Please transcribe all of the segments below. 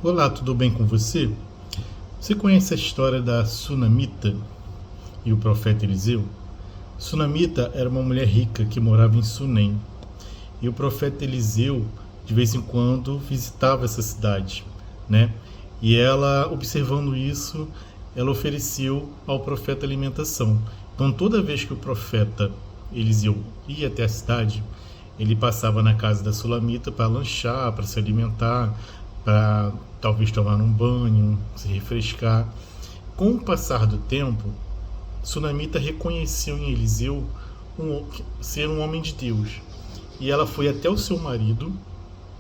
Olá, tudo bem com você? Você conhece a história da Sunamita e o profeta Eliseu? Sunamita era uma mulher rica que morava em Sunem. E o profeta Eliseu, de vez em quando, visitava essa cidade, né? E ela, observando isso, ela ofereceu ao profeta alimentação. Então, toda vez que o profeta Eliseu ia até a cidade, ele passava na casa da Sulamita para lanchar, para se alimentar, para talvez tomar um banho, se refrescar. Com o passar do tempo, Sunamita reconheceu em Eliseu ser um homem de Deus. E ela foi até o seu marido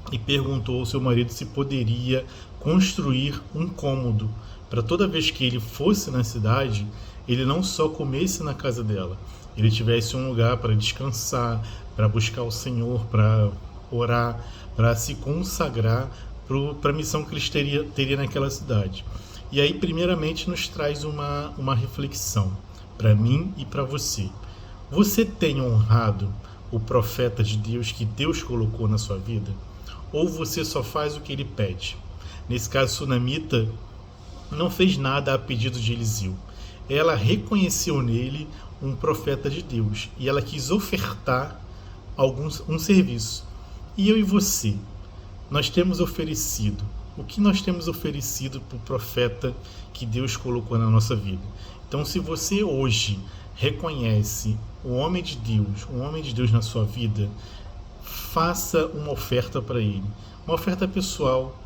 e perguntou ao seu marido se poderia construir um cômodo para toda vez que ele fosse na cidade, ele não só comesse na casa dela, ele tivesse um lugar para descansar, para buscar o Senhor, para orar, para se consagrar para a missão que eles teria naquela cidade. E aí, primeiramente, nos traz uma reflexão para mim e para você. Você tem honrado o profeta de Deus que Deus colocou na sua vida? Ou você só faz o que ele pede? Nesse caso, Sunamita não fez nada a pedido de Eliseu. Ela reconheceu nele um profeta de Deus e ela quis ofertar um serviço. E eu e você, nós temos oferecido? O que nós temos oferecido para o profeta que Deus colocou na nossa vida? Então, se você hoje reconhece um homem de Deus na sua vida, faça uma oferta para ele, uma oferta pessoal,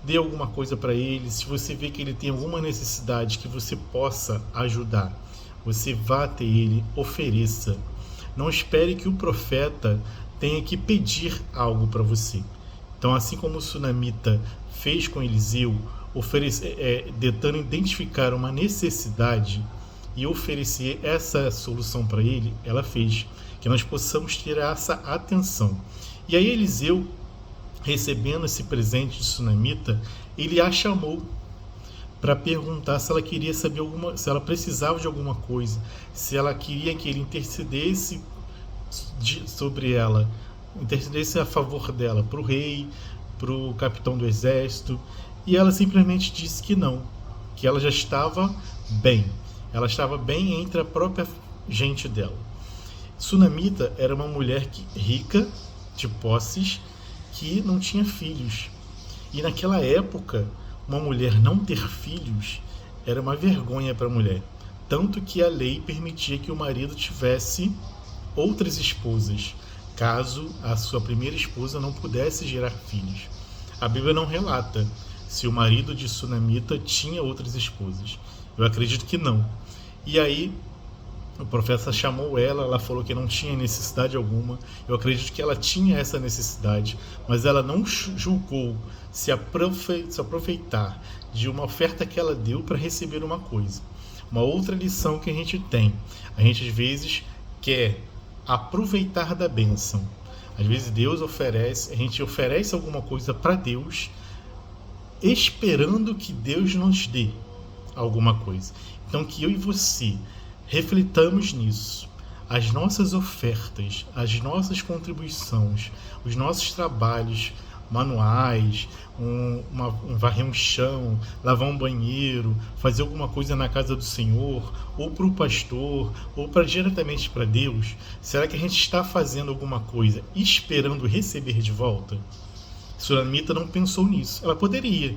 dê alguma coisa para ele. Se você vê que ele tem alguma necessidade que você possa ajudar, você vá até ele, ofereça. Não espere que o profeta tenha que pedir algo para você. Então, assim como o Sunamita fez com Eliseu, tentando identificar uma necessidade e oferecer essa solução para ele, ela fez. Que nós possamos ter essa atenção. E aí Eliseu, recebendo esse presente de Sunamita, ele a chamou para perguntar se ela queria saber se ela precisava de alguma coisa, se ela queria que ele intercedesse sobre ela, intercedesse a favor dela, para o rei, para o capitão do exército. E ela simplesmente disse que não, que ela já estava bem. Ela estava bem entre a própria gente dela. Sunamita era uma mulher rica, de posses, que não tinha filhos. E naquela época, uma mulher não ter filhos era uma vergonha para a mulher. Tanto que a lei permitia que o marido tivesse outras esposas, caso a sua primeira esposa não pudesse gerar filhos. A Bíblia não relata se o marido de Sunamita tinha outras esposas. Eu acredito que não. E aí o profeta chamou ela falou que não tinha necessidade alguma. Eu acredito que ela tinha essa necessidade, mas ela não julgou se aproveitar de uma oferta que ela deu para receber uma coisa. Uma outra lição que a gente tem: a gente às vezes quer aproveitar da bênção. Às vezes a gente oferece alguma coisa para Deus, esperando que Deus nos dê alguma coisa. Então, que eu e você reflitamos nisso. As nossas ofertas, as nossas contribuições, os nossos trabalhos manuais, varrer um chão, lavar um banheiro, fazer alguma coisa na casa do Senhor, ou para o pastor, ou diretamente para Deus, será que a gente está fazendo alguma coisa esperando receber de volta? Sunamita não pensou nisso. Ela poderia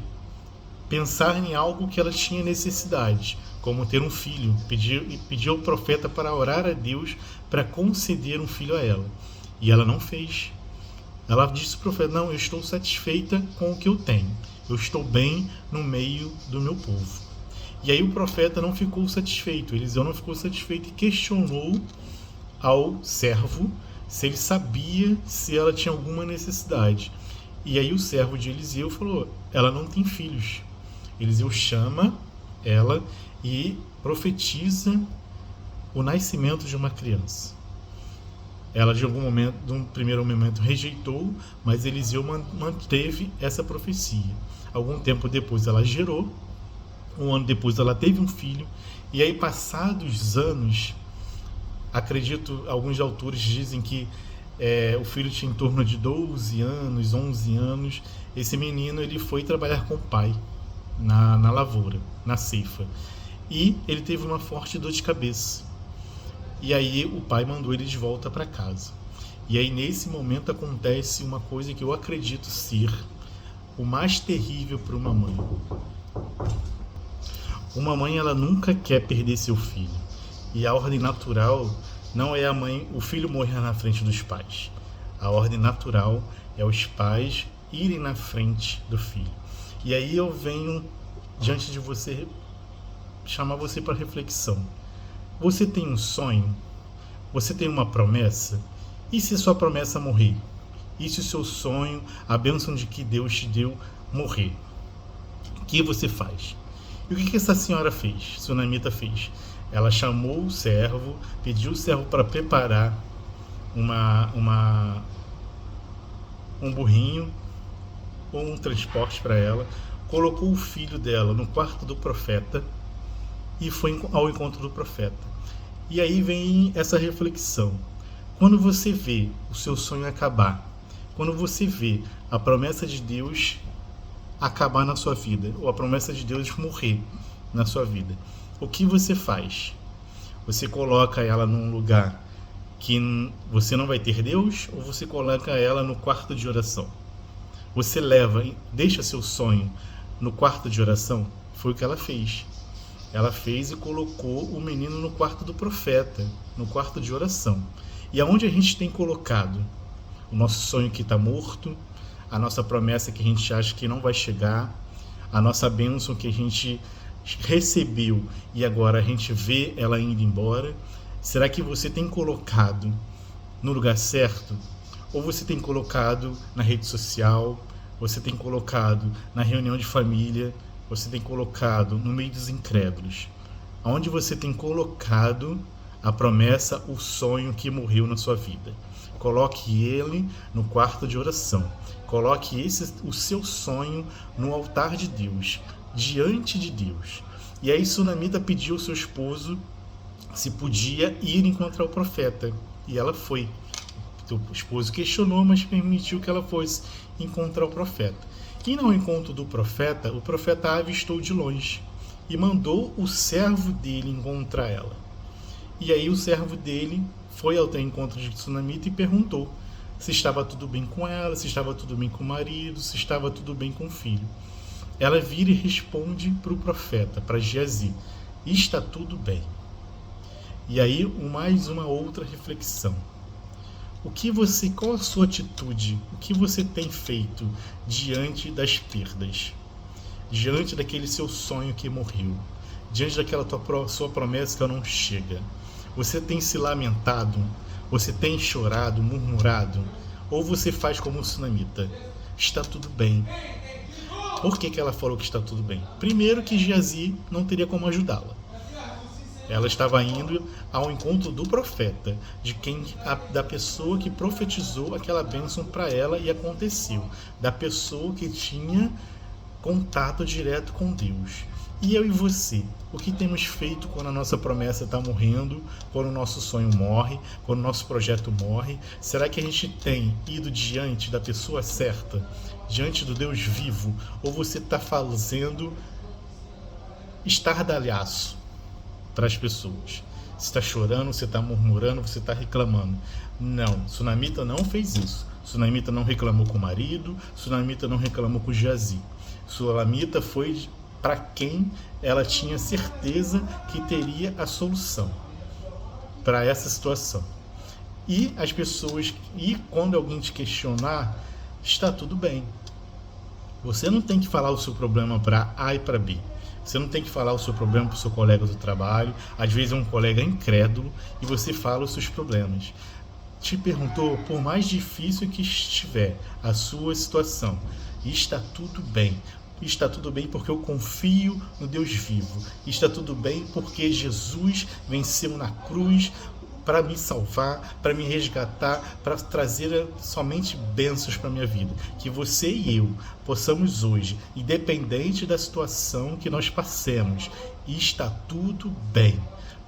pensar em algo que ela tinha necessidade, como ter um filho, pedir ao profeta para orar a Deus para conceder um filho a ela. E ela não fez. Ela disse ao profeta: não, eu estou satisfeita com o que eu tenho. Eu estou bem no meio do meu povo. E aí o profeta não ficou satisfeito. Eliseu não ficou satisfeito e questionou ao servo se ele sabia se ela tinha alguma necessidade. E aí o servo de Eliseu falou: ela não tem filhos. Eliseu chama ela e profetiza o nascimento de uma criança. Ela, de um primeiro momento, rejeitou, mas Eliseu manteve essa profecia. Algum tempo depois ela gerou, um ano depois ela teve um filho, e aí, passados anos, acredito, alguns autores dizem que O filho tinha em torno de 12 anos, 11 anos. Esse menino ele foi trabalhar com o pai na lavoura, na ceifa. E ele teve uma forte dor de cabeça. E aí o pai mandou ele de volta para casa. E aí nesse momento acontece uma coisa que eu acredito ser o mais terrível para uma mãe. Uma mãe, ela nunca quer perder seu filho. E a ordem natural não é o filho morrer na frente dos pais. A ordem natural é os pais irem na frente do filho. E aí eu venho diante de você, chamar você para reflexão. Você tem um sonho? Você tem uma promessa? E se sua promessa morrer? E se o seu sonho, a bênção de que Deus te deu, morrer? O que você faz? E o que essa senhora fez? Sunamita fez? Ela chamou o servo, pediu o servo para preparar um burrinho ou um transporte para ela, colocou o filho dela no quarto do profeta e foi ao encontro do profeta. E aí vem essa reflexão. Quando você vê o seu sonho acabar, quando você vê a promessa de Deus acabar na sua vida, ou a promessa de Deus morrer na sua vida, o que você faz? Você coloca ela num lugar que você não vai ter Deus, ou você coloca ela no quarto de oração? Você deixa seu sonho no quarto de oração? Foi o que ela fez. Ela fez e colocou o menino no quarto do profeta, no quarto de oração. E aonde a gente tem colocado o nosso sonho que está morto, a nossa promessa que a gente acha que não vai chegar, a nossa bênção que a gente recebeu e agora a gente vê ela indo embora? Será que você tem colocado no lugar certo? Ou você tem colocado na rede social, você tem colocado na reunião de família, você tem colocado no meio dos incrédulos? Onde você tem colocado a promessa, o sonho que morreu na sua vida? Coloque ele no quarto de oração. Coloque o seu sonho no altar de Deus, diante de Deus. E aí Sunamita pediu ao seu esposo se podia ir encontrar o profeta. E ela foi. O esposo questionou, mas permitiu que ela fosse encontrar o profeta. E no encontro do profeta, o profeta a avistou de longe e mandou o servo dele encontrar ela. E aí o servo dele foi ao encontro de Sunamita e perguntou se estava tudo bem com ela, se estava tudo bem com o marido, se estava tudo bem com o filho. Ela vira e responde para o profeta, para Geazi: está tudo bem. E aí mais uma outra reflexão. Qual a sua atitude? O que você tem feito diante das perdas? Diante daquele seu sonho que morreu? Diante daquela sua promessa que não chega? Você tem se lamentado? Você tem chorado, murmurado? Ou você faz como o Sunamita? Está tudo bem. Por que ela falou que está tudo bem? Primeiro que Geazi não teria como ajudá-la. Ela estava indo ao encontro do profeta, da pessoa que profetizou aquela bênção para ela e aconteceu, da pessoa que tinha contato direto com Deus. E eu e você, o que temos feito quando a nossa promessa está morrendo, quando o nosso sonho morre, quando o nosso projeto morre? Será que a gente tem ido diante da pessoa certa, diante do Deus vivo, ou você está fazendo estardalhaço para as pessoas? Você está chorando, você está murmurando, você está reclamando. Não, Sunamita não fez isso. Sunamita não reclamou com o marido, Sunamita não reclamou com o Geazi. Sunamita foi para quem ela tinha certeza que teria a solução para essa situação. E as pessoas, quando alguém te questionar, está tudo bem. Você não tem que falar o seu problema para A e para B. Você não tem que falar o seu problema para o seu colega do trabalho. Às vezes é um colega incrédulo e você fala os seus problemas. Te perguntou, por mais difícil que estiver a sua situação, está tudo bem. Está tudo bem porque eu confio no Deus vivo. Está tudo bem porque Jesus venceu na cruz para me salvar, para me resgatar, para trazer somente bênçãos para a minha vida. Que você e eu possamos hoje, independente da situação que nós passemos, está tudo bem.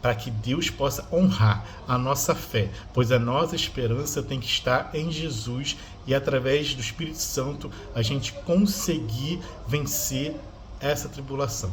para que Deus possa honrar a nossa fé, pois a nossa esperança tem que estar em Jesus e através do Espírito Santo a gente conseguir vencer essa tribulação.